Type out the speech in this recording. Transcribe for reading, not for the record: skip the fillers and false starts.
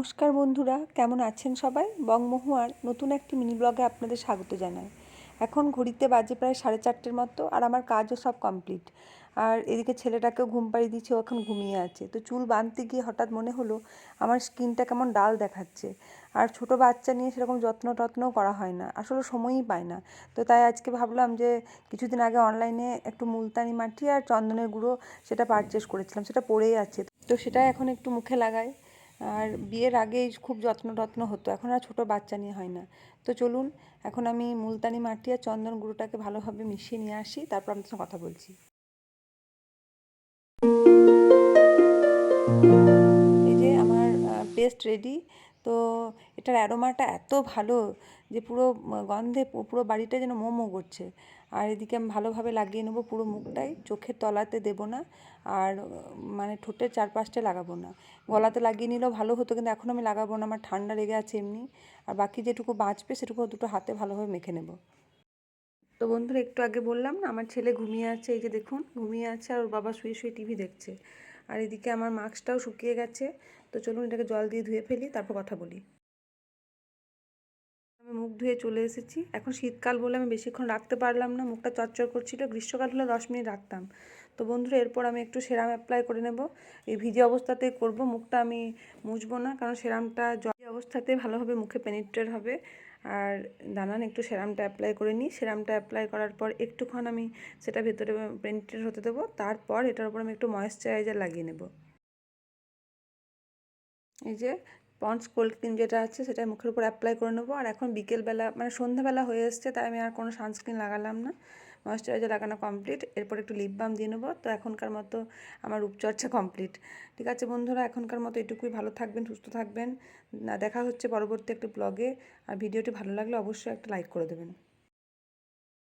নমস্কার বন্ধুরা, কেমন আছেন সবাই? বংমহুয়ার নতুন একটি মিনি ব্লগে আপনাদের স্বাগত জানাই। এখন ঘড়িতে বাজে প্রায় 4:30 মতো, আর আমার কাজও সব কমপ্লিট। আর এদিকে ছেলেটাকেও ঘুম পাড়িয়ে দিয়েছি, ও এখন ঘুমিয়ে আছে। তো চুল বাঁধতে গিয়ে হঠাৎ মনে হলো আমার স্কিনটা কেমন ডাল দেখাচ্ছে। আর ছোট বাচ্চা নিয়ে সেরকম যত্নও করা হয় না, আসলে সময়ই পায় না। তো তাই আজকে ভাবলাম যে কিছুদিন আগে অনলাইনে একটু মুলতানি মাটি আর চন্দনের গুঁড়ো সেটা পারচেস করেছিলাম, সেটা পড়েই আছে। তো সেটা এখন একটু মুখে লাগাই। আর বিয়ের আগে খুব যত্ন হতো, এখন আর ছোট বাচ্চা নিয়ে হয় না। তো চলুন, এখন আমি মুলতানি মাটি আর চন্দন গুঁড়োটাকে ভালোভাবে মিশিয়ে নিয়ে আসি, তারপর আপনার সঙ্গে কথা বলছি। এই যে আমার পেস্ট রেডি। তো এটার অ্যারোমাটা এত ভালো যে পুরো গন্ধে পুরো বাড়িটা যেন মোমো করছে। আর এদিকে আমি ভালোভাবে লাগিয়ে নেবো পুরো মুখটাই, চোখের তলাতে দেবো না। আর মানে ঠোঁটের চারপাশটা লাগাবো না। গলাতে লাগিয়ে নিলেও ভালো হতো, কিন্তু এখন আমি লাগাবো না, আমার ঠান্ডা লেগে আছে এমনি। আর বাকি যেটুকু বাঁচবে সেটুকু দুটো হাতে ভালোভাবে মেখে নেব। তো বন্ধুরা, একটু আগে বললাম না আমার ছেলে ঘুমিয়ে আছে, এই যে দেখুন ঘুমিয়ে আছে, আর ওর বাবা শুয়ে টিভি দেখছে। আর এদিকে আমার মাস্কটাও শুকিয়ে গেছে। তো চলুন এটাকে জল দিয়ে ধুয়ে ফেলি, তারপর কথা বলি। আমি মুখ ধুয়ে চলে এসেছি। এখন শীতকাল বলে আমি বেশিক্ষণ রাখতে পারলাম না, মুখটা চটচড় করছিল। গ্রীষ্মকাল হলে 10 মিনিট রাখতাম। তো বন্ধুরা, এরপর আমি একটু সেরাম অ্যাপ্লাই করে নেব। এই ভিজে অবস্থাতেই করব, মুখটা আমি মুছবো না, কারণ সেরামটা জল অবস্থাতে ভালোভাবে মুখে পেনিট্রেট হবে। আর দাঁড়ান একটু সেরামটা অ্যাপ্লাই করে নিই। সেরামটা অ্যাপ্লাই করার পর একটুক্ষণ আমি সেটা ভেতরে পেনিট্রেট হতে দেবো। তারপর এটার উপর আমি একটু ময়েশ্চারাইজার লাগিয়ে নেব। এই যে পন্ডস কোল্ড ক্রিম যেটা আছে সেটা মুখের উপর অ্যাপ্লাই করে নেবো। আর এখন বিকেলবেলা মানে সন্ধ্যাবেলা হয়ে এসছে, তাই আমি আর কোনো সানস্ক্রিন লাগালাম না, ময়েশ্চারাইজার লাগানো কমপ্লিট। এরপর একটু লিপ বাম দিয়ে নেবো। তো এখনকার মতো আমার রূপচর্চা কমপ্লিট। ঠিক আছে বন্ধুরা, এখনকার মতো এটুকুই। ভালো থাকবেন, সুস্থ থাকবেন। দেখা হচ্ছে পরবর্তী একটা ব্লগে। আর ভিডিওটি ভালো লাগলে অবশ্যই একটা লাইক করে দেবেন।